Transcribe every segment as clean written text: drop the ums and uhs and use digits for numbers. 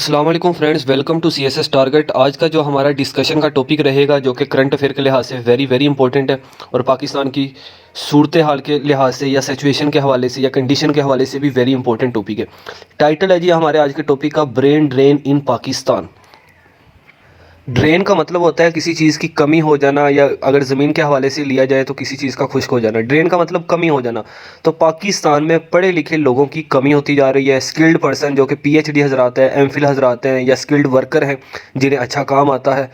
अस्सलाम वालेकुम friends, welcome to CSS target. आज का जो हमारा डिस्कशन का टॉपिक रहेगा जो कि करंट अफेयर के लिहाज से वेरी वेरी इंपॉर्टेंट है और पाकिस्तान की सूरत हाल के लिहाज से या सिचुएशन के हवाले से या कंडीशन के हवाले से भी वेरी इंपॉर्टेंट टॉपिक है। टाइटल है जी हमारे आज के टॉपिक का, brain drain in Pakistan. Drain का मतलब होता है किसी चीज़ की कमी हो जाना, या अगर ज़मीन के हवाले से लिया जाए तो किसी चीज़ का खुश्क हो जाना। ड्रेन का मतलब कमी हो जाना। तो पाकिस्तान में पढ़े लिखे लोगों की कमी होती जा रही है। स्किल्ड पर्सन जो कि PhD हजरात हैं, MPhil हजरात हैं, या स्किल्ड वर्कर हैं जिन्हें अच्छा काम आता है,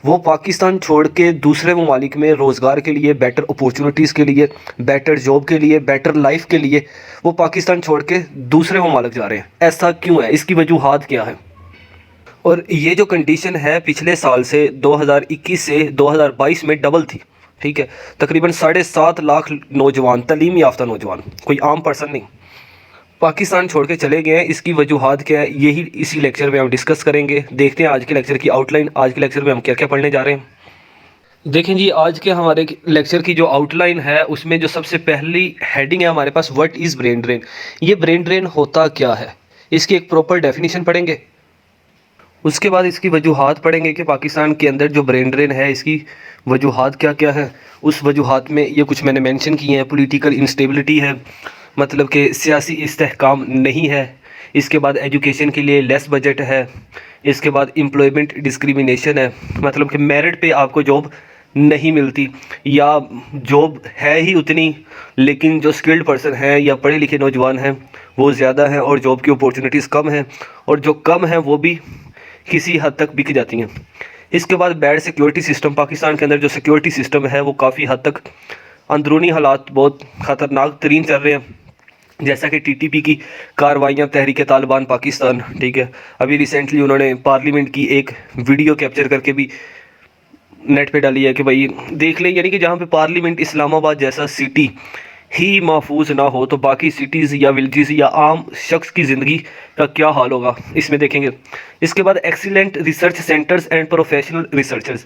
वो पाकिस्तान छोड़ के दूसरे ममालिक में रोज़गार के लिए, बेटर अपॉर्चुनिटीज़ के लिए, बेटर जॉब के लिए, बेटर लाइफ के लिए वो पाकिस्तान छोड़ के दूसरे ममालिक जा रहे हैं। ऐसा क्यों है? इसकी वजूहात क्या है? और ये जो कंडीशन है पिछले साल से 2021 से 2022 में डबल थी। ठीक है, तकरीबन 7.5 लाख नौजवान, तालीम याफ्ता नौजवान, कोई आम पर्सन नहीं, पाकिस्तान छोड़ के चले गए हैं। इसकी वजूहात क्या है, यही इसी लेक्चर में हम डिस्कस करेंगे। देखते हैं आज के लेक्चर की आउटलाइन। आज के लेक्चर में हम क्या क्या पढ़ने जा रहे हैं। देखें जी, आज के हमारे लेक्चर की जो आउटलाइन है उसमें जो सबसे पहली हेडिंग है हमारे पास, व्हाट इज़ ब्रेन ड्रेन। ये ब्रेन ड्रेन होता क्या है, इसकी एक प्रॉपर डेफिनेशन पढ़ेंगे। उसके बाद इसकी वजूहात पढ़ेंगे कि पाकिस्तान के अंदर जो ब्रेन ड्रेन है इसकी वजूहात क्या क्या है। उस वजूहात में ये कुछ मैंने मेंशन किए हैं। पॉलिटिकल इंस्टेबिलिटी है, मतलब कि सियासी इस्तेहकाम नहीं है। इसके बाद एजुकेशन के लिए लेस बजट है। इसके बाद एम्प्लॉयमेंट डिस्क्रिमिनेशन है, मतलब कि मेरिट पे आपको जॉब नहीं मिलती, या जॉब है ही उतनी लेकिन जो स्किल्ड पर्सन है या पढ़े लिखे नौजवान हैं वो ज़्यादा हैं, और जॉब की अपॉर्चुनिटीज़ कम हैं, और जो कम हैं वो भी किसी हद तक बिक जाती हैं। इसके बाद बैड सिक्योरिटी सिस्टम। पाकिस्तान के अंदर जो सिक्योरिटी सिस्टम है वो काफ़ी हद तक अंदरूनी हालात बहुत ख़तरनाक तरीन चल रहे हैं, जैसा कि TTP की कार्रवाइयाँ, तहरीक तालिबान पाकिस्तान। ठीक है, अभी रिसेंटली उन्होंने पार्लियामेंट की एक वीडियो कैप्चर करके भी नेट पे डाली है कि भाई देख लें, यानी कि जहाँ पे पार्लियामेंट इस्लामाबाद जैसा सिटी ही महफूज ना हो तो बाकी सिटीज़ या विलेजेस या आम शख्स की ज़िंदगी का क्या हाल होगा, इसमें देखेंगे। इसके बाद excellent research centres and professional researchers.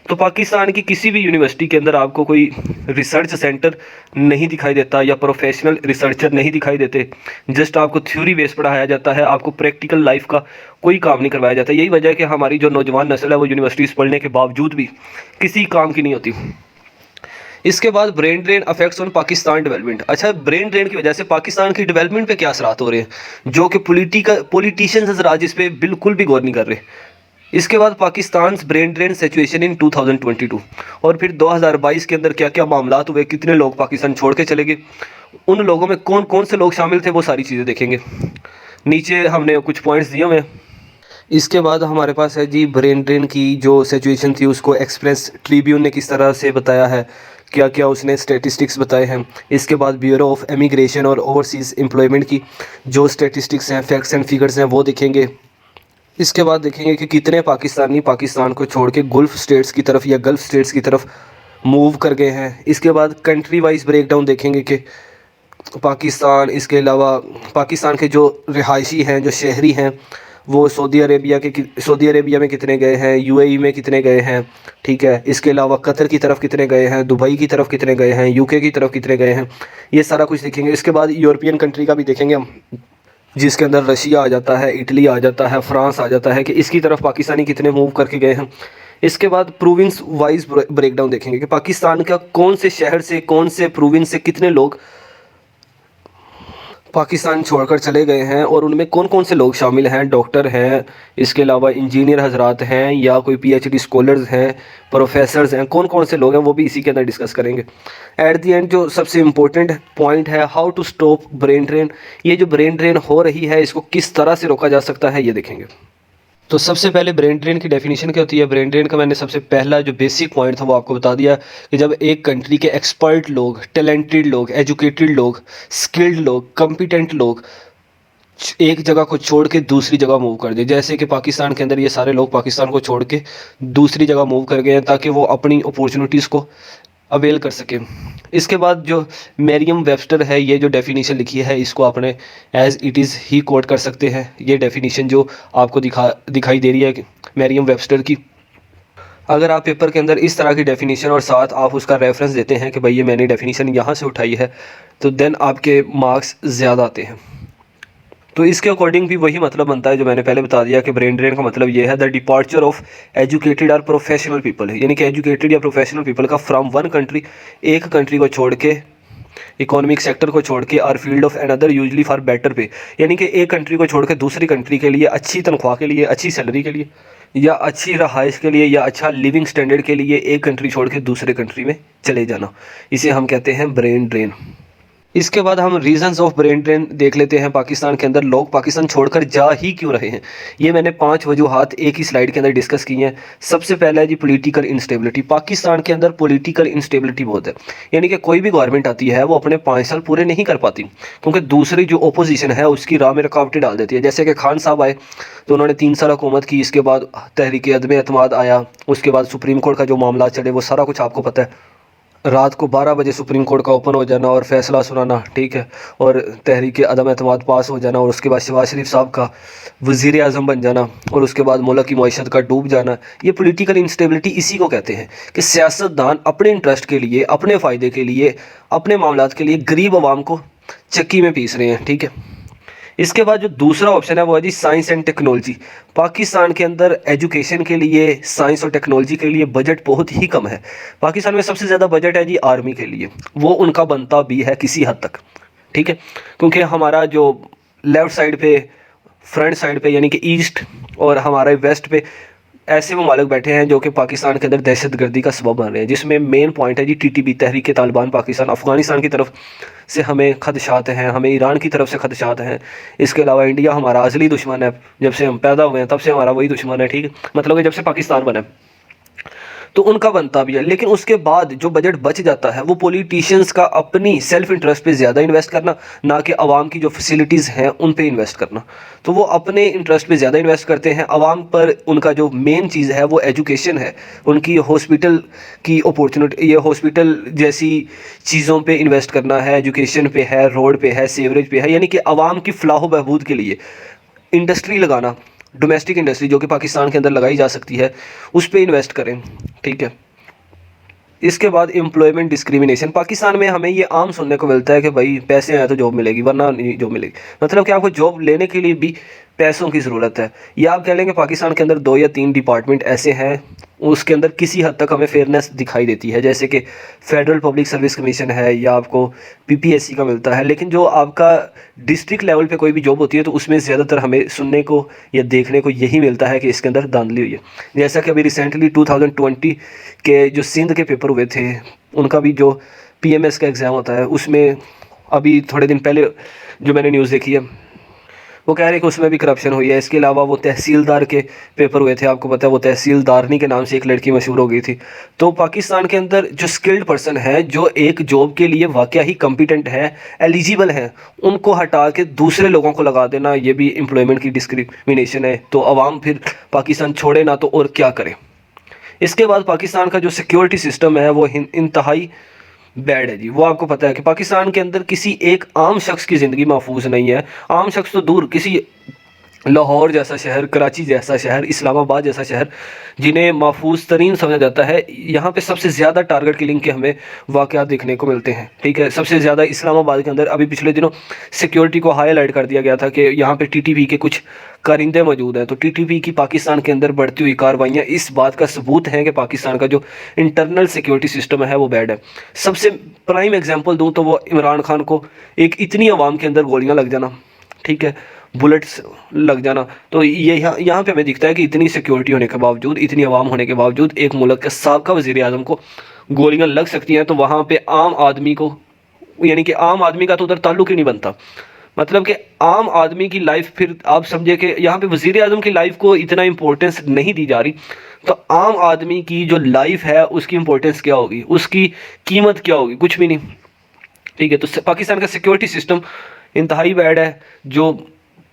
तो पाकिस्तान की किसी भी यूनिवर्सिटी के अंदर आपको कोई रिसर्च सेंटर नहीं दिखाई देता या प्रोफेशनल रिसर्चर नहीं दिखाई देते। जस्ट आपको थ्योरी बेस पढ़ाया जाता है, आपको प्रैक्टिकल लाइफ का कोई काम नहीं करवाया जाता। यही वजह है कि हमारी जो नौजवान नस्ल है वो यूनिवर्सिटीज़ पढ़ने के बावजूद भी किसी काम की नहीं होती। इसके बाद brain drain affects on Pakistan development. अच्छा, ब्रेन ड्रेन की वजह से पाकिस्तान की डेवलपमेंट पे क्या असरात हो रहे हैं जो कि पॉलिटिशियंस हजरात इस पे बिल्कुल भी गौर नहीं कर रहे। इसके बाद Pakistan brain drain situation in 2022, और फिर 2022 के अंदर क्या क्या मामलात हुए, कितने लोग पाकिस्तान छोड़ के चले गए, उन लोगों में कौन कौन से लोग शामिल थे, वो सारी चीज़ें देखेंगे। नीचे हमने कुछ पॉइंट्स दिए हुए हैं। इसके बाद हमारे पास है जी ब्रेन ड्रेन की जो सिचुएशन थी उसको एक्सप्रेस ट्रिब्यून ने किस तरह से बताया है, क्या क्या उसने स्टैटिस्टिक्स बताए हैं। इसके बाद ब्यूरो ऑफ इमिग्रेशन और ओवरसीज़ एम्प्लॉयमेंट की जो स्टैटिस्टिक्स हैं, फैक्ट्स एंड फिगर्स हैं, वो देखेंगे। इसके बाद देखेंगे कि कितने पाकिस्तानी पाकिस्तान को छोड़ के गल्फ़ स्टेट्स की तरफ या गल्फ़ स्टेट्स की तरफ मूव कर गए हैं। इसके बाद कंट्री वाइज ब्रेक डाउन देखेंगे कि पाकिस्तान, इसके अलावा पाकिस्तान के जो रिहायशी हैं, जो शहरी हैं, वो सऊदी अरेबिया में कितने गए हैं, UAE में कितने गए हैं। ठीक है, इसके अलावा कतर की तरफ कितने गए हैं, दुबई की तरफ कितने गए हैं, UK की तरफ कितने गए हैं, ये सारा कुछ देखेंगे। इसके बाद यूरोपियन कंट्री का भी देखेंगे हम, जिसके अंदर रशिया आ जाता है, इटली आ जाता है, फ्रांस आ जाता है, कि इसकी तरफ पाकिस्तानी कितने मूव करके गए हैं। इसके बाद प्रोविंस वाइज ब्रेकडाउन देखेंगे कि पाकिस्तान का कौन से शहर से, कौन से प्रोविंस से कितने लोग पाकिस्तान छोड़कर चले गए हैं, और उनमें कौन कौन से लोग शामिल हैं। डॉक्टर हैं, इसके अलावा इंजीनियर हजरात हैं, या कोई PhD स्कॉलर्स हैं, प्रोफेसर्स हैं, कौन कौन से लोग हैं वो भी इसी के अंदर डिस्कस करेंगे। एट दी एंड जो सबसे इम्पोर्टेंट पॉइंट है, how to stop brain drain. ये जो ब्रेन ड्रेन हो रही है इसको किस तरह से रोका जा सकता है, ये देखेंगे। तो सबसे पहले ब्रेन ड्रेन की डेफिनेशन क्या होती है। ब्रेन ड्रेन का मैंने सबसे पहला जो बेसिक पॉइंट था वो आपको बता दिया कि जब एक कंट्री के एक्सपर्ट लोग, टैलेंटेड लोग, एजुकेटेड लोग, स्किल्ड लोग, कॉम्पिटेंट लोग एक जगह को छोड़ के दूसरी जगह मूव कर दे। जैसे कि पाकिस्तान के अंदर ये सारे लोग पाकिस्तान को छोड़ के दूसरी जगह मूव कर गए हैं ताकि वो अपनी अपॉर्चुनिटीज़ को अवेल कर सके। इसके बाद जो मैरियम वेबस्टर है, ये जो डेफिनेशन लिखी है इसको आपने एज़ इट इज़ ही कोट कर सकते हैं। ये डेफिनेशन जो आपको दिखाई दे रही है मैरियम वेबस्टर की, अगर आप पेपर के अंदर इस तरह की डेफिनेशन और साथ आप उसका रेफरेंस देते हैं कि भाई ये मैंने डेफिनेशन यहाँ से उठाई है, तो देन आपके मार्क्स ज़्यादा आते हैं। तो इसके अकॉर्डिंग भी वही मतलब बनता है जो मैंने पहले बता दिया कि ब्रेन ड्रेन का मतलब ये है द डिपार्चर ऑफ एजुकेटेड और प्रोफेशनल पीपल, यानी कि एजुकेटेड या प्रोफेशनल पीपल का फ्रॉम वन कंट्री, एक कंट्री को छोड़ के, इकोनॉमिक सेक्टर को छोड़ के, और field of another usually for better पे, यानी कि एक कंट्री को छोड़ के दूसरी कंट्री के लिए अच्छी तनख्वाह के लिए, अच्छी सैलरी के लिए, या अच्छी रहाइश के लिए, या अच्छा लिविंग स्टैंडर्ड के लिए एक कंट्री छोड़ के दूसरे कंट्री में चले जाना, इसे हम कहते हैं ब्रेन ड्रेन। इसके बाद हम रीजंस ऑफ ब्रेन ड्रेन देख लेते हैं। पाकिस्तान के अंदर लोग पाकिस्तान छोड़कर जा ही क्यों रहे हैं, ये मैंने 5 वजूहात एक ही स्लाइड के अंदर डिस्कस की हैं। सबसे पहला है जी पॉलिटिकल इंस्टेबिलिटी। पाकिस्तान के अंदर पॉलिटिकल इंस्टेबिलिटी बहुत है, यानी कि कोई भी गवर्नमेंट आती है वो अपने 5 साल पूरे नहीं कर पाती, क्योंकि दूसरी जो ओपोजिशन है उसकी राह में रुकावटें डाल देती है। जैसे कि खान साहब आए तो उन्होंने 3 साल हुकूमत की, इसके बाद तहरीक अदम एतमाद आया, उसके बाद सुप्रीम कोर्ट का जो मामला चले वो सारा कुछ आपको पता है। रात को 12 बजे सुप्रीम कोर्ट का ओपन हो जाना और फैसला सुनाना, ठीक है, और तहरीक अदम एतमाद पास हो जाना, और उसके बाद शहबाज शरीफ साहब का वज़ीर आज़म बन जाना, और उसके बाद मुल्क की मईशत का डूब जाना। ये पॉलिटिकल इंस्टेबिलिटी इसी को कहते हैं कि सियासतदान अपने इंटरेस्ट के लिए, अपने फ़ायदे के लिए, अपने मामलात के लिए गरीब आवाम को चक्की में पीस रहे हैं, ठीक है। इसके बाद जो दूसरा ऑप्शन है वो है जी साइंस एंड टेक्नोलॉजी। पाकिस्तान के अंदर एजुकेशन के लिए, साइंस और टेक्नोलॉजी के लिए बजट बहुत ही कम है। पाकिस्तान में सबसे ज़्यादा बजट है जी आर्मी के लिए, वो उनका बनता भी है किसी हद तक, ठीक है, क्योंकि हमारा जो लेफ़्ट साइड पे, फ्रंट साइड पे, यानी कि ईस्ट, और हमारे वेस्ट पे ऐसे ममालिक बैठे हैं जो कि पाकिस्तान के अंदर दहशतगर्दी का सबब बन रहे हैं, जिसमें मेन पॉइंट है जी टीटीपी, तहरीक तालिबान पाकिस्तान। अफ़गानिस्तान की तरफ से हमें खदशात हैं, हमें ईरान की तरफ से खदशात हैं। इसके अलावा इंडिया हमारा असली दुश्मन है, जब से हम पैदा हुए हैं तब से हमारा वही दुश्मन है, ठीक है, मतलब कि जब से पाकिस्तान बना है तो उनका बनता भी है। लेकिन उसके बाद जो बजट बच जाता है वो पॉलिटिशियंस का अपनी सेल्फ इंटरेस्ट पे ज़्यादा इन्वेस्ट करना, ना कि आवाम की जो फैसिलिटीज़ हैं उन पे इन्वेस्ट करना। तो वो अपने इंटरेस्ट पे ज़्यादा इन्वेस्ट करते हैं, आवाम पर उनका जो मेन चीज़ है वो एजुकेशन है, उनकी हॉस्पिटल की अपॉर्चुनिटी, ये हॉस्पिटल जैसी चीज़ों पे इन्वेस्ट करना है, एजुकेशन पे है, रोड पे है, सीवरेज पे है, यानी कि आवाम की फलाह बहबूद के लिए इंडस्ट्री लगाना, डोमेस्टिक इंडस्ट्री जो कि पाकिस्तान के अंदर लगाई जा सकती है, उस पर इन्वेस्ट करें, ठीक है। इसके बाद एम्प्लॉयमेंट डिस्क्रिमिनेशन। पाकिस्तान में हमें ये आम सुनने को मिलता है कि भाई पैसे हैं तो जॉब मिलेगी, वरना नहीं जॉब मिलेगी, मतलब कि आपको जॉब लेने के लिए भी पैसों की ज़रूरत है। या आप कह लेंगे पाकिस्तान के अंदर 2 या 3 डिपार्टमेंट ऐसे हैं उसके अंदर किसी हद तक हमें फेयरनेस दिखाई देती है, जैसे कि फेडरल पब्लिक सर्विस कमीशन है, या आपको पीपीएससी का मिलता है। लेकिन जो आपका डिस्ट्रिक्ट लेवल पे कोई भी जॉब होती है तो उसमें ज़्यादातर हमें सुनने को या देखने को यही मिलता है कि इसके अंदर धांधली हुई है। जैसा कि अभी रिसेंटली 2020 के जो सिंध के पेपर हुए थे, उनका भी जो पीएमएस का एग्ज़ाम होता है, उसमें अभी थोड़े दिन पहले जो मैंने न्यूज़ देखी है वो कह रहे हैं कि उसमें भी करप्शन हुई है। इसके अलावा वो तहसीलदार के पेपर हुए थे, आपको पता है वो तहसीलदारनी के नाम से एक लड़की मशहूर हो गई थी। तो पाकिस्तान के अंदर जो स्किल्ड पर्सन है, जो एक जॉब के लिए वाकई ही कॉम्पिटेंट है, एलिजिबल है, उनको हटा के दूसरे लोगों को लगा देना, ये भी एम्प्लॉयमेंट की डिस्क्रिमिनेशन है। तो आवाम फिर पाकिस्तान छोड़े ना तो और क्या करे। इसके बाद पाकिस्तान का जो सिक्योरिटी सिस्टम है वो इंतहाई बैड है जी। वो आपको पता है कि पाकिस्तान के अंदर किसी एक आम शख्स की ज़िंदगी महफूज नहीं है। आम शख्स तो दूर, किसी लाहौर जैसा शहर, कराची जैसा शहर, इस्लामाबाद जैसा शहर, जिन्हें महफूज तरीन समझा जाता है, यहाँ पे सबसे ज़्यादा टारगेट किलिंग के हमें वाक़यात देखने को मिलते हैं, ठीक है। सबसे ज़्यादा इस्लामाबाद के अंदर अभी पिछले दिनों सिक्योरिटी को हाईलाइट कर दिया गया था कि यहाँ पे टीटीपी के कुछ कारिंदे मौजूद हैं। तो टीटीपी की पाकिस्तान के अंदर बढ़ती हुई कार्रवाइयाँ इस बात का सबूत है कि पाकिस्तान का जो इंटरनल सिक्योरिटी सिस्टम है वो बैड है। सबसे प्राइम एग्जाम्पल दूँ तो वो इमरान खान को एक इतनी आवाम के अंदर गोलियाँ लग जाना, ठीक है, बुलेट्स लग जाना। तो ये यहाँ पे हमें दिखता है कि इतनी सिक्योरिटी होने के बावजूद, इतनी आवाम होने के बावजूद एक मुल्क के साबिक़ा वज़ीर आज़म को गोलियां लग सकती हैं। तो वहाँ पे आम आदमी को, यानी कि आम आदमी का तो उधर ताल्लुक ही नहीं बनता। मतलब कि आम आदमी की लाइफ, फिर आप समझे कि यहाँ पे वज़ीर आज़म की लाइफ को इतना इंपॉर्टेंस नहीं दी जा रही, तो आम आदमी की जो लाइफ है उसकी इंपॉर्टेंस क्या होगी, उसकी कीमत क्या होगी, कुछ भी नहीं, ठीक है। तो पाकिस्तान का सिक्योरिटी सिस्टम इंतहाई बैड है। जो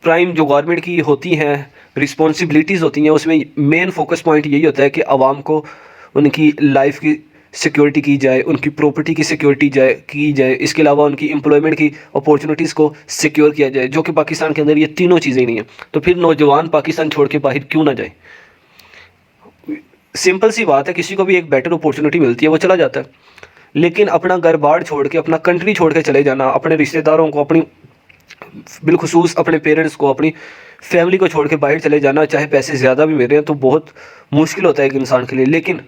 प्राइम जो गवर्नमेंट की होती हैं रिस्पॉन्सिबिलिटीज़ होती हैं, उसमें मेन फोकस पॉइंट यही होता है कि आवाम को उनकी लाइफ की सिक्योरिटी की जाए, उनकी प्रॉपर्टी की सिक्योरिटी की जाए। इसके अलावा उनकी एम्प्लॉयमेंट की अपॉर्चुनिटीज़ को सिक्योर किया जाए, जो कि पाकिस्तान के अंदर ये तीनों चीज़ें नहीं हैं। तो फिर नौजवान पाकिस्तान छोड़ के बाहर क्यों ना जाए। सिंपल सी बात है, किसी को भी एक बेटर अपॉर्चुनिटी मिलती है वो चला जाता है। लेकिन अपना घर बार छोड़ के, अपना कंट्री छोड़ के चले जाना, अपने रिश्तेदारों को, अपनी बिलखुसूस अपने पेरेंट्स को, अपनी फैमिली को छोड़ के बाहर चले जाना, चाहे पैसे ज़्यादा भी मिल रहे हैं तो बहुत मुश्किल होता है एक इंसान के लिए, लेकिन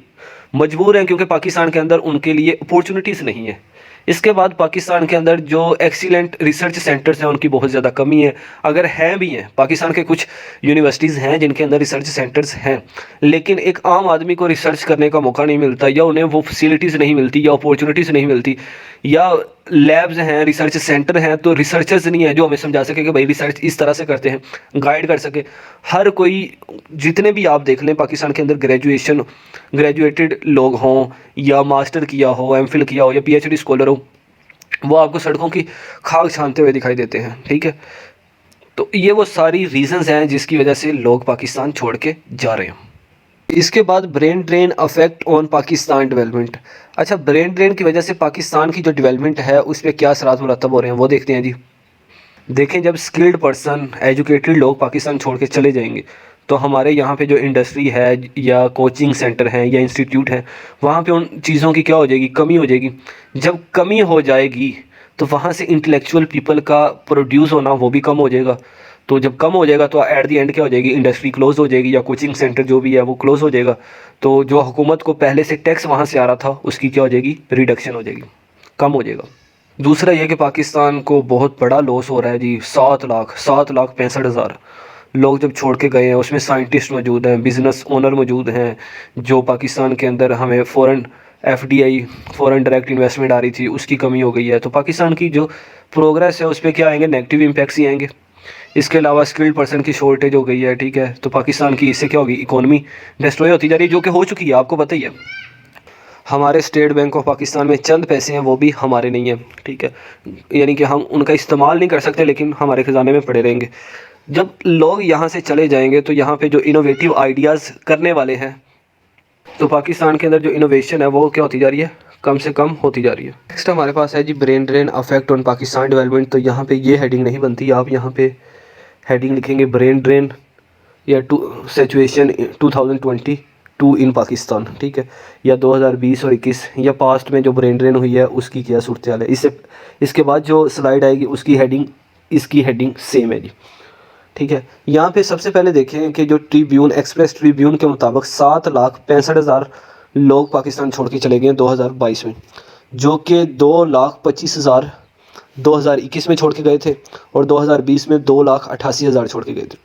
मजबूर हैं क्योंकि पाकिस्तान के अंदर उनके लिए अपॉर्चुनिटीज़ नहीं है। इसके बाद पाकिस्तान के अंदर जो एक्सीलेंट रिसर्च सेंटर्स हैं उनकी बहुत ज़्यादा कमी है। अगर हैं भी हैं, पाकिस्तान के कुछ यूनिवर्सिटीज़ हैं जिनके अंदर रिसर्च सेंटर्स हैं, लेकिन एक आम आदमी को रिसर्च करने का मौका नहीं मिलता, या उन्हें वो फैसिलिटीज़ नहीं मिलती, या अपॉर्चुनिटीज़ नहीं मिलती, या लैब्स हैं, रिसर्च सेंटर हैं तो रिसर्चर्स नहीं है जो हमें समझा सके कि भाई रिसर्च इस तरह से करते हैं, गाइड कर सके। हर कोई, जितने भी आप देख लें पाकिस्तान के अंदर ग्रेजुएटेड लोग हों, या मास्टर किया हो, एमफिल किया हो, या पीएचडी स्कॉलर हो, वो आपको सड़कों की खाक छानते हुए दिखाई देते हैं। ठीक है, तो ये वो सारी रीजंस हैं जिसकी वजह से लोग पाकिस्तान छोड़ के जा रहे हैं। इसके बाद brain drain affect on Pakistan development. अच्छा, ब्रेन ड्रेन की वजह से पाकिस्तान की जो डेवलपमेंट है उस पर क्या असरात मुरतब हो रहे हैं वो देखते हैं जी। देखें, जब स्किल्ड पर्सन, एजुकेटेड लोग पाकिस्तान छोड़ के चले जाएंगे तो हमारे यहाँ पे जो इंडस्ट्री है या कोचिंग सेंटर हैं या इंस्टीट्यूट हैं, वहाँ पे उन चीज़ों की क्या हो जाएगी, कमी हो जाएगी। जब कमी हो जाएगी तो वहाँ से इंटेलेक्चुअल पीपल का प्रोड्यूस होना वो भी कम हो जाएगा। तो जब कम हो जाएगा तो एट दी एंड क्या हो जाएगी, इंडस्ट्री क्लोज़ हो जाएगी, या कोचिंग सेंटर जो भी है वो क्लोज़ हो जाएगा। तो जो हुकूमत को पहले से टैक्स वहाँ से आ रहा था उसकी क्या हो जाएगी, रिडक्शन हो जाएगी, कम हो जाएगा। दूसरा ये कि पाकिस्तान को बहुत बड़ा लॉस हो रहा है जी। 7,65,000 लोग जब छोड़ के गए हैं, उसमें साइंटिस्ट मौजूद हैं, बिज़नेस ओनर मौजूद हैं, जो पाकिस्तान के अंदर हमें foreign FDI, foreign direct investment आ रही थी, उसकी कमी हो गई है। तो पाकिस्तान की जो प्रोग्रेस है उस पर क्या आएंगे, नेगेटिव इम्पैक्ट्स ही आएंगे। इसके अलावा स्किल्ड पर्सन की शॉर्टेज हो गई है। ठीक है, तो पाकिस्तान की इससे क्या होगी, इकोनॉमी डिस्ट्रॉय होती जा रही है, जो कि हो चुकी है, आपको पता ही है। हमारे स्टेट बैंक ऑफ पाकिस्तान में चंद पैसे हैं वो भी हमारे नहीं हैं। ठीक है, यानी कि हम उनका इस्तेमाल नहीं कर सकते, लेकिन हमारे ख़जाने में पड़े रहेंगे। जब लोग यहाँ से चले जाएंगे तो यहाँ पे जो इनोवेटिव आइडियाज़ करने वाले हैं, तो पाकिस्तान के अंदर जो इनोवेशन है वो क्या होती जा रही है, कम से कम होती जा रही है। नेक्स्ट हमारे पास है जी brain drain affect on Pakistan development. तो यहाँ पे ये हेडिंग नहीं बनती, आप यहाँ पे हेडिंग लिखेंगे ब्रेन ड्रेन या सिचुएशन 2022 इन पाकिस्तान। ठीक है, या 2020 और 21 या पास्ट में जो ब्रेन ड्रेन हुई है उसकी क्या सूरत हाल है। इसके बाद जो स्लाइड आएगी उसकी हेडिंग, इसकी हेडिंग सेम है जी। ठीक है, यहाँ पे सबसे पहले देखें कि जो ट्रिब्यून, एक्सप्रेस ट्रिब्यून के मुताबिक 7,65,000 लोग पाकिस्तान छोड़ के चले गए 2022 में, जो कि 2,25,000 2021 में छोड़ के गए थे, और 2020 में 2,88,000 छोड़ के गए थे।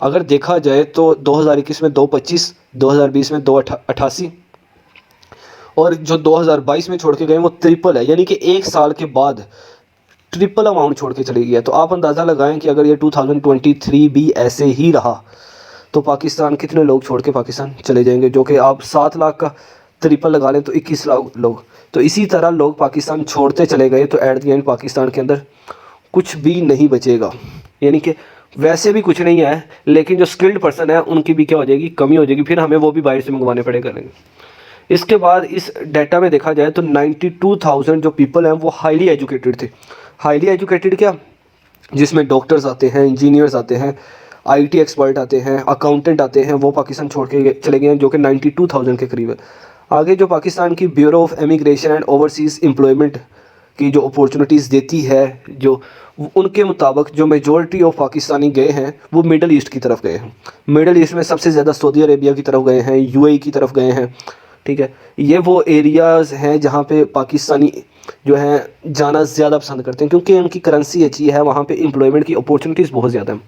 अगर देखा जाए तो 2021 में 2,25, 2020 में 2,88, और जो 2022 में छोड़ के गए वो ट्रिपल है, यानी कि एक साल के बाद ट्रिपल अमाउंट छोड़ के चली गई। तो आप अंदाज़ा लगाएं कि अगर ये 2023 भी ऐसे ही रहा तो पाकिस्तान कितने लोग छोड़ के पाकिस्तान चले जाएंगे, जो कि आप 7 लाख का ट्रिपल लगा लें तो 21 लाख लोग। तो इसी तरह लोग पाकिस्तान छोड़ते चले गए तो एट द एंड पाकिस्तान के अंदर कुछ भी नहीं बचेगा, यानी कि वैसे भी कुछ नहीं है, लेकिन जो स्किल्ड पर्सन है उनकी भी क्या हो जाएगी, कमी हो जाएगी, फिर हमें वो भी बाहर से मंगवाने पड़े करेंगे। इसके बाद इस डाटा में देखा जाए तो 92,000 जो पीपल हैं वो हाईली एजुकेटेड थे। हाईली एजुकेटेड क्या, जिसमें डॉक्टर्स आते हैं, इंजीनियर्स आते हैं, आईटी एक्सपर्ट आते हैं, अकाउंटेंट आते हैं, वो पाकिस्तान छोड़ के चले गए हैं, जो कि 92,000 के करीब है। आगे जो पाकिस्तान की bureau of immigration and overseas employment की जो अपॉर्चुनिटीज़ देती है, जो उनके मुताबिक जो मेजॉरिटी ऑफ पाकिस्तानी गए हैं वो मिडल ईस्ट की तरफ गए हैं। मिडल ईस्ट में सबसे ज़्यादा सऊदी अरेबिया की तरफ गए हैं, यूएई की तरफ गए हैं। ठीक है, ये वो एरियाज़ हैं जहाँ पे पाकिस्तानी जो हैं जाना ज़्यादा पसंद करते हैं, क्योंकि उनकी करेंसी अच्छी है, वहाँ पे एम्प्लॉयमेंट की अपॉर्चुनिटीज़ बहुत ज़्यादा हैं।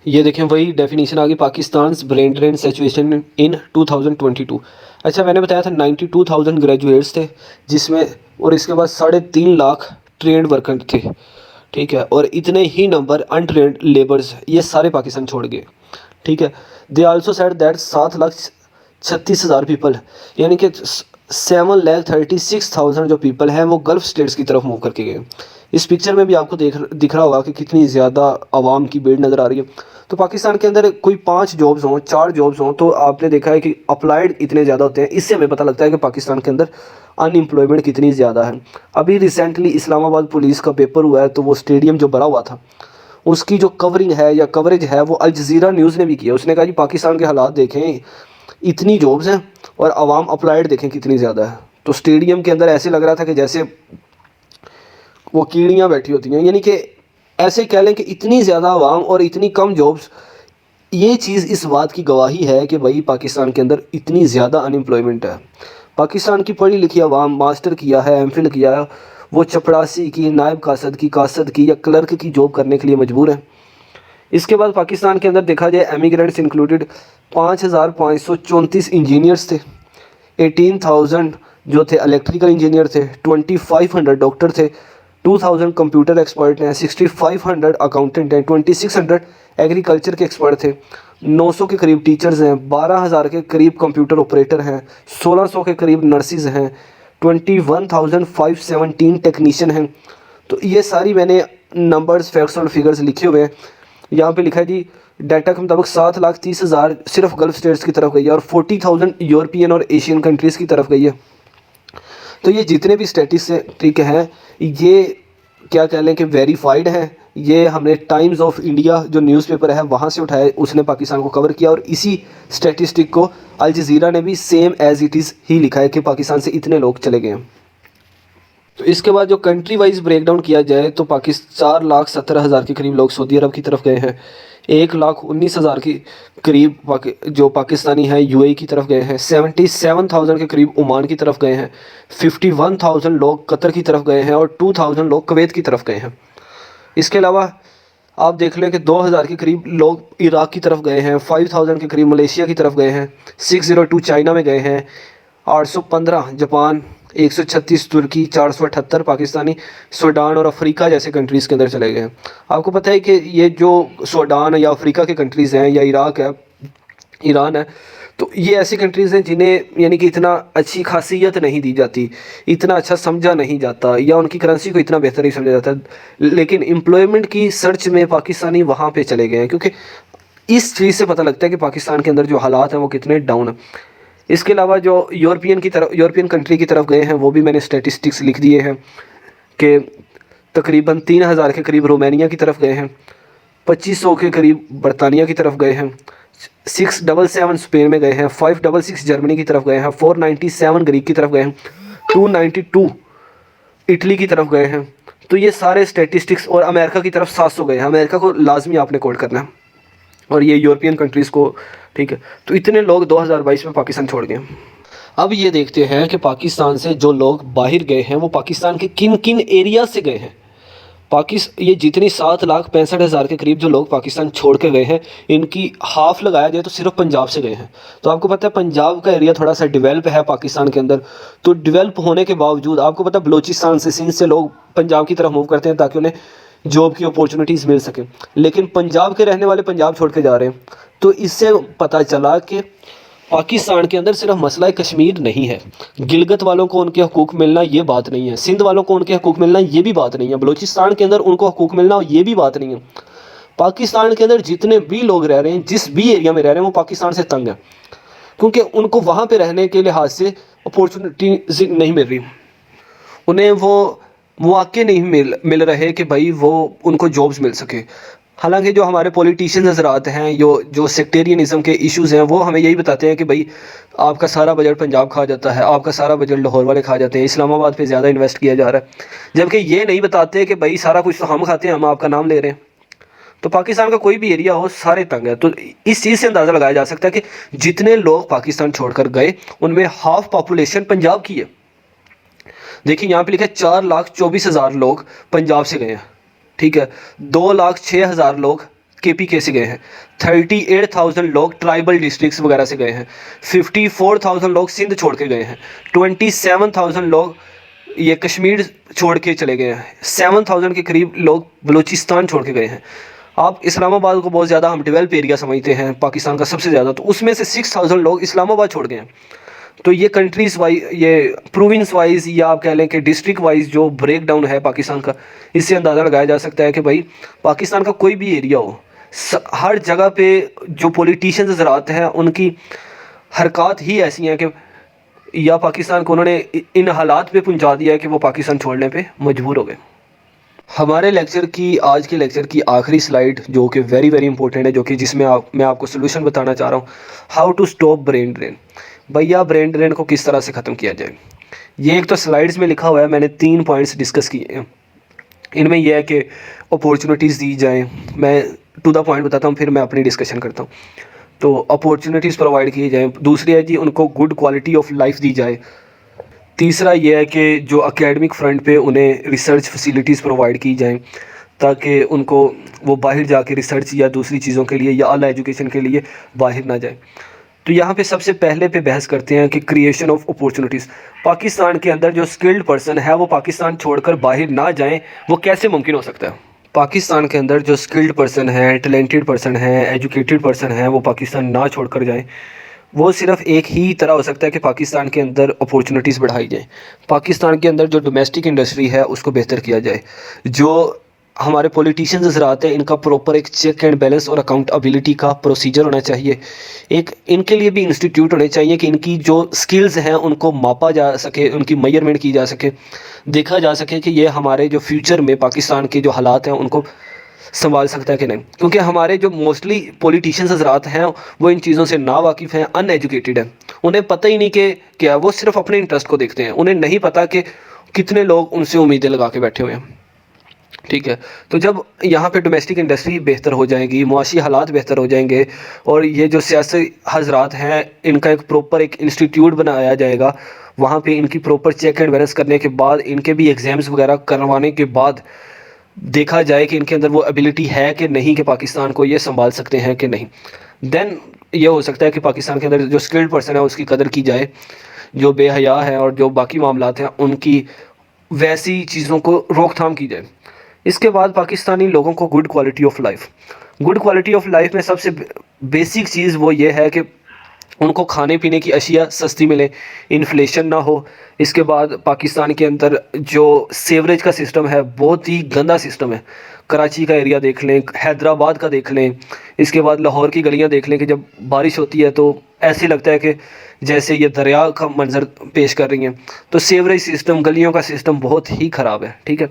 ये देखें, वही डेफिनेशन आ गई, Pakistan brain drain situation in 2022। अच्छा, मैंने बताया था 92,000 ग्रेजुएट्स थे जिसमें, और इसके बाद 3.5 लाख ट्रेंड वर्कर थे। ठीक है, और इतने ही नंबर अनट्रेंड लेबर्स, ये सारे पाकिस्तान छोड़ गए। ठीक है, they also said that 7,36,000 people, यानी कि 7,36,000 जो पीपल हैं वो गल्फ़ स्टेट्स की तरफ मूव करके गए। इस पिक्चर में भी आपको दिख रहा होगा कि कितनी ज़्यादा आवाम की भीड़ नज़र आ रही है। तो पाकिस्तान के अंदर कोई 5 जॉब्स हों, 4 जॉब्स हों, तो आपने देखा है कि अप्लाइड इतने ज़्यादा होते हैं। इससे हमें पता लगता है कि पाकिस्तान के अंदर अनएम्प्लॉयमेंट कितनी ज़्यादा है। अभी रिसेंटली इस्लामाबाद पुलिस का पेपर हुआ है, तो वो स्टेडियम जो भरा हुआ था उसकी जो कवरिंग है या कवरेज है वो अल जज़ीरा न्यूज़ ने भी किया। उसने कहा जी पाकिस्तान के हालात देखें, इतनी जॉब्स हैं और आवाम अप्लाइड देखें कितनी ज़्यादा है। तो स्टेडियम के अंदर ऐसे लग रहा था कि जैसे वो कीड़ियाँ बैठी होती हैं, यानी कि ऐसे कह लें कि इतनी ज़्यादा आवाम और इतनी कम जॉब्स, ये चीज़ इस बात की गवाही है कि भाई पाकिस्तान के अंदर इतनी ज़्यादा अनएम्प्लॉयमेंट है। पाकिस्तान की पढ़ी लिखी आवाम मास्टर किया है, एमफिल किया है, वो चपड़ासी की, नायब कासद की या क्लर्क की जॉब करने के लिए मजबूर है। इसके बाद पाकिस्तान के अंदर देखा जाए एमिग्रेंट्स इंक्लूडेड 5,534 इंजीनियर्स थे, 18,000 जो थे इलेक्ट्रिकल इंजीनियर थे, 2,500 डॉक्टर थे, 2,000 कंप्यूटर एक्सपर्ट हैं, 6,500 अकाउंटेंट हैं, 2,600 एग्रीकल्चर के एक्सपर्ट थे, 900 के करीब टीचर्स हैं, 12,000 के करीब कंप्यूटर ऑपरेटर हैं, 1,600 के करीब नर्सिस हैं, 21,517 टेक्नीशियन हैं। तो ये सारी मैंने नंबर्स, फैक्ट्स और फिगर्स लिखे हुए हैं। यहाँ पे लिखा है जी, डाटा के मुताबिक 7,30,000 सिर्फ गल्फ स्टेट्स की तरफ गई है और 40,000 यूरोपियन और एशियन कंट्रीज़ की तरफ गई है। तो ये जितने भी स्टैटिस्टिक हैं, ये क्या कह लें कि वेरीफाइड हैं। ये हमने टाइम्स ऑफ इंडिया जो न्यूज़पेपर है वहाँ से उठाया, उसने पाकिस्तान को कवर किया और इसी स्टैटिस्टिक को अल जज़ीरा ने भी सेम एज़ इट इज़ ही लिखा है कि पाकिस्तान से इतने लोग चले गए हैं। तो इसके बाद जो कंट्री वाइज ब्रेक डाउन किया जाए तो 4,17,000 के करीब लोग सऊदी अरब की तरफ गए हैं, 1,19,000 के करीब जो पाकिस्तानी हैं यूएई की तरफ गए हैं, 77,000 के करीब ओमान की तरफ गए हैं, 51,000 लोग कतर की तरफ गए हैं और 2,000 लोग कुवैत की तरफ गए हैं। इसके अलावा आप देख लें कि 2,000 के करीब लोग इराक़ की तरफ गए हैं, 5,000 के करीब मलेशिया की तरफ गए हैं, 602 चाइना में गए हैं, 815 जापान, 136 तुर्की, 478 पाकिस्तानी सूडान और अफ्रीका जैसे कंट्रीज़ के अंदर चले गए हैं। आपको पता है कि ये जो सूडान या अफ्रीका के कंट्रीज़ हैं या इराक़ है, ईरान है, तो ये ऐसी कंट्रीज़ हैं जिन्हें यानी कि इतना अच्छी खासियत नहीं दी जाती, इतना अच्छा समझा नहीं जाता या उनकी करेंसी को इतना बेहतर नहीं समझा जाता, लेकिन एम्प्लॉयमेंट की सर्च में पाकिस्तानी वहाँ पे चले गए हैं, क्योंकि इस चीज़ से पता लगता है कि पाकिस्तान के अंदर जो हालात हैं वो कितने डाउन हैं। इसके अलावा जो यूरोपियन कंट्री की तरफ गए हैं वो भी मैंने स्टैटिस्टिक्स लिख दिए हैं कि तकरीबन 3,000 के करीब रोमानिया की तरफ गए हैं, 2,500 के करीब बरतानिया की तरफ गए हैं, 677 स्पेन में गए हैं, 566 जर्मनी की तरफ गए हैं, 497 ग्रीक की तरफ गए हैं, 292 इटली की तरफ गए हैं। तो ये सारे स्टैटिस्टिक्स, और अमेरिका की तरफ 700 गए हैं। अमेरिका को लाजमी आपने कोड करना है और ये यूरोपियन कंट्रीज़ को, ठीक है। तो इतने लोग 2022 में पाकिस्तान छोड़ गए। अब ये देखते हैं कि पाकिस्तान से जो लोग बाहर गए हैं वो पाकिस्तान के किन किन एरिया से गए हैं। ये जितनी 7,65,000 के करीब जो लोग पाकिस्तान छोड़ के गए हैं, इनकी हाफ लगाया जाए तो सिर्फ पंजाब से गए हैं। तो आपको पता है पंजाब का एरिया थोड़ा सा डेवलप है पाकिस्तान के अंदर, तो डेवलप होने के बावजूद आपको पता है बलूचिस्तान से, सिंध से लोग पंजाब की तरफ मूव करते हैं ताकि उन्हें जॉब की अपॉर्चुनिटीज़ मिल सके, लेकिन पंजाब के रहने वाले पंजाब छोड़ के जा रहे हैं। तो इससे पता चला कि पाकिस्तान के अंदर सिर्फ मसला कश्मीर नहीं है, गिलगित वालों को उनके हकूक़ मिलना ये बात नहीं है, सिंध वालों को उनके हकूक़ मिलना ये भी बात नहीं है, बलूचिस्तान के अंदर उनको हकूक़ मिलना ये भी बात नहीं है। पाकिस्तान के अंदर जितने भी लोग रह रहे हैं, जिस भी एरिया में रह रहे हैं, वो पाकिस्तान से तंग है, क्योंकि उनको वहाँ पर रहने के लिहाज से अपॉर्चुनिटी नहीं मिल रही, उन्हें वो मौके नहीं मिल रहे कि भाई वो उनको जॉब्स मिल सके। हालांकि जो हमारे पॉलिटिशियंस हज़रात हैं, जो सेक्टेरियनिज़म के इश्यूज़ हैं, वो हमें यही बताते हैं कि भाई आपका सारा बजट पंजाब खा जाता है, आपका सारा बजट लाहौर वाले खा जाते हैं, इस्लामाबाद पे ज़्यादा इन्वेस्ट किया जा रहा है, जबकि ये नहीं बताते कि भाई सारा कुछ तो हम खाते हैं, हम आपका नाम ले रहे हैं। तो पाकिस्तान का कोई भी एरिया हो, सारे तंग है। तो इस चीज़ से अंदाज़ा लगाया जा सकता है कि जितने लोग पाकिस्तान छोड़कर गए उनमें हाफ पॉपुलेशन पंजाब की है। देखिए यहाँ पे लिखा है 4,24,000 लोग पंजाब से गए हैं, ठीक है, 2,06,000 लोग KPK से गए हैं, 38,000 लोग ट्राइबल डिस्ट्रिक्ट्स वगैरह से गए हैं, 54,000 लोग सिंध छोड़ के गए हैं, 27,000 लोग ये कश्मीर छोड़ के चले गए हैं, 7,000 के करीब लोग बलूचिस्तान छोड़ के गए हैं। आप इस्लामाबाद को बहुत ज़्यादा हम डेवलप एरिया समझते हैं पाकिस्तान का सबसे ज़्यादा, तो उसमें से 6,000 लोग इस्लामाबाद छोड़ गए हैं। तो ये कंट्रीज़ वाइज, ये प्रोविंस वाइज या आप कह लें कि डिस्ट्रिक्ट वाइज जो ब्रेक डाउन है पाकिस्तान का, इससे अंदाज़ा लगाया जा सकता है कि भाई पाकिस्तान का कोई भी एरिया हो, हर जगह पे जो पॉलिटिशियंस हज़रात हैं उनकी हरकत ही ऐसी हैं कि या पाकिस्तान को उन्होंने इन हालात पे पहुंचा दिया है कि वो पाकिस्तान छोड़ने पे मजबूर हो गए। हमारे आज के लेक्चर की आखिरी स्लाइड जो कि वेरी वेरी इंपॉर्टेंट है, जो कि जिसमें मैं आपको सोल्यूशन बताना चाह रहा हूँ, how to stop brain drain. भैया ब्रेन ड्रेन को किस तरह से ख़त्म किया जाए, ये एक तो स्लाइड्स में लिखा हुआ है, मैंने 3 पॉइंट्स डिस्कस किए हैं। इनमें यह है कि अपॉर्चुनिटीज़ दी जाएँ। मैं टू द पॉइंट बताता हूँ, फिर मैं अपनी डिस्कशन करता हूँ। तो अपॉर्चुनिटीज़ प्रोवाइड की जाएँ। दूसरी है जी, उनको गुड क्वालिटी ऑफ लाइफ दी जाए। तीसरा ये है कि जो एकेडमिक फ्रंट पे उन्हें रिसर्च फैसिलिटीज़ प्रोवाइड की जाएँ, ताकि उनको वो बाहर जाके रिसर्च या दूसरी चीज़ों के लिए या आला एजुकेशन के लिए बाहर ना जाए। तो यहाँ पे सबसे पहले पे बहस करते हैं कि क्रिएशन ऑफ अपॉर्चुनिटीज़। पाकिस्तान के अंदर जो स्किल्ड पर्सन है वो पाकिस्तान छोड़कर बाहर ना जाएँ, वो कैसे मुमकिन हो सकता है? पाकिस्तान के अंदर जो स्किल्ड पर्सन है, टैलेंटेड पर्सन है, एजुकेटेड पर्सन है, वो पाकिस्तान ना छोड़कर जाएँ, वो सिर्फ़ एक ही तरह हो सकता है कि पाकिस्तान के अंदर अपॉर्चुनिटीज़ बढ़ाई जाए। पाकिस्तान के अंदर जो डोमेस्टिक इंडस्ट्री है उसको बेहतर किया जाए। जो हमारे पॉलिटिशियंस हज़रात हैं, इनका प्रॉपर एक चेक एंड बैलेंस और अकाउंटेबिलिटी का प्रोसीजर होना चाहिए। एक इनके लिए भी इंस्टीट्यूट होने चाहिए कि इनकी जो स्किल्स हैं उनको मापा जा सके, उनकी मेजरमेंट की जा सके, देखा जा सके कि ये हमारे जो फ्यूचर में पाकिस्तान के जो हालात हैं उनको संभाल सकता है कि नहीं। क्योंकि हमारे जो मोस्टली पॉलिटिशियंस हज़रात हैं वो इन चीज़ों से नावाकिफ़ हैं, अनएजुकेटेड हैं। उन्हें पता ही नहीं कि क्या, वो सिर्फ़ अपने इंटरेस्ट को देखते हैं। उन्हें नहीं पता कि कितने लोग उनसे उम्मीदें लगा के बैठे हुए हैं। ठीक है, तो जब यहाँ पे डोमेस्टिक इंडस्ट्री बेहतर हो जाएगी, मुआशी हालात बेहतर हो जाएंगे, और ये जो सियासी हज़रात हैं इनका एक प्रॉपर एक इंस्टीट्यूट बनाया जाएगा, वहाँ पे इनकी प्रॉपर चेक एंड बैलेंस करने के बाद, इनके भी एग्ज़ाम्स वगैरह करवाने के बाद देखा जाए कि इनके अंदर वो एबिलिटी है कि नहीं, कि पाकिस्तान को ये संभाल सकते हैं कि नहीं। देन ये हो सकता है कि पाकिस्तान के अंदर जो स्किल्ड पर्सन है उसकी कदर की जाए, जो बेहया है और जो बाकी मामलात हैं उनकी वैसी चीज़ों को रोकथाम की जाए। इसके बाद पाकिस्तानी लोगों को good quality of life. Good quality of life में सबसे बेसिक चीज़ वो ये है कि उनको खाने पीने की अशिया सस्ती मिले, इन्फ्लेशन ना हो। इसके बाद पाकिस्तान के अंदर जो सीवरेज का सिस्टम है बहुत ही गंदा सिस्टम है। कराची का एरिया देख लें, हैदराबाद का देख लें, इसके बाद लाहौर की गलियां देख लें कि जब बारिश होती है तो ऐसे लगता है कि जैसे ये दरिया का मंजर पेश कर रही हैं। तो सीवरेज सिस्टम, गलियों का सिस्टम बहुत ही ख़राब है। ठीक है,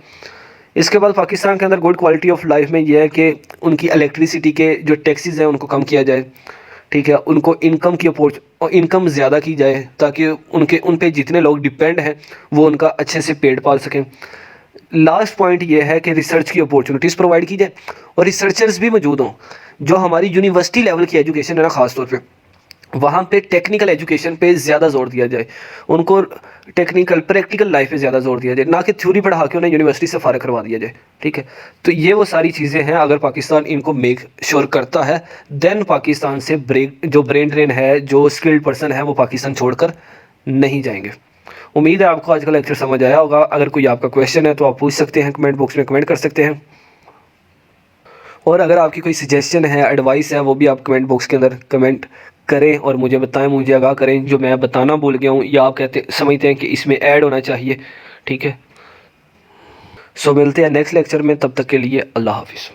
इसके बाद पाकिस्तान के अंदर गुड क्वालिटी ऑफ लाइफ में यह है कि उनकी इलेक्ट्रिसिटी के जो टैक्सेस हैं उनको कम किया जाए। ठीक है, उनको इनकम ज़्यादा की जाए, ताकि उन पे जितने लोग डिपेंड हैं वो उनका अच्छे से पेट पाल सकें। लास्ट पॉइंट ये है कि रिसर्च की अपॉर्चुनिटीज़ प्रोवाइड की जाए और रिसर्चर्स भी मौजूद हों। जो हमारी यूनिवर्सिटी लेवल की एजुकेशन है ना, ख़ास तौर पे वहाँ पे टेक्निकल एजुकेशन पे ज़्यादा जोर दिया जाए। उनको टेक्निकल प्रैक्टिकल लाइफ पे ज़्यादा जोर दिया जाए, ना कि थ्योरी पढ़ा के उन्हें यूनिवर्सिटी से फ़ारिग करवा दिया जाए। ठीक है, तो ये वो सारी चीज़ें हैं। अगर पाकिस्तान इनको मेक श्योर करता है, देन पाकिस्तान से जो ब्रेन ड्रेन है, जो स्किल्ड पर्सन है, वो पाकिस्तान छोड़कर नहीं जाएंगे। उम्मीद है आपको आज का लेक्चर समझ आया होगा। अगर कोई आपका क्वेश्चन है तो आप पूछ सकते हैं, कमेंट बॉक्स में कमेंट कर सकते हैं। और अगर आपकी कोई सजेशन है, एडवाइस है, वो भी आप कमेंट बॉक्स के अंदर कमेंट करें और मुझे बताएं, मुझे आगाह करें जो मैं बताना भूल गया हूँ या आप समझते हैं कि इसमें ऐड होना चाहिए। ठीक है, सो मिलते हैं नेक्स्ट लेक्चर में, तब तक के लिए अल्लाह हाफिज़।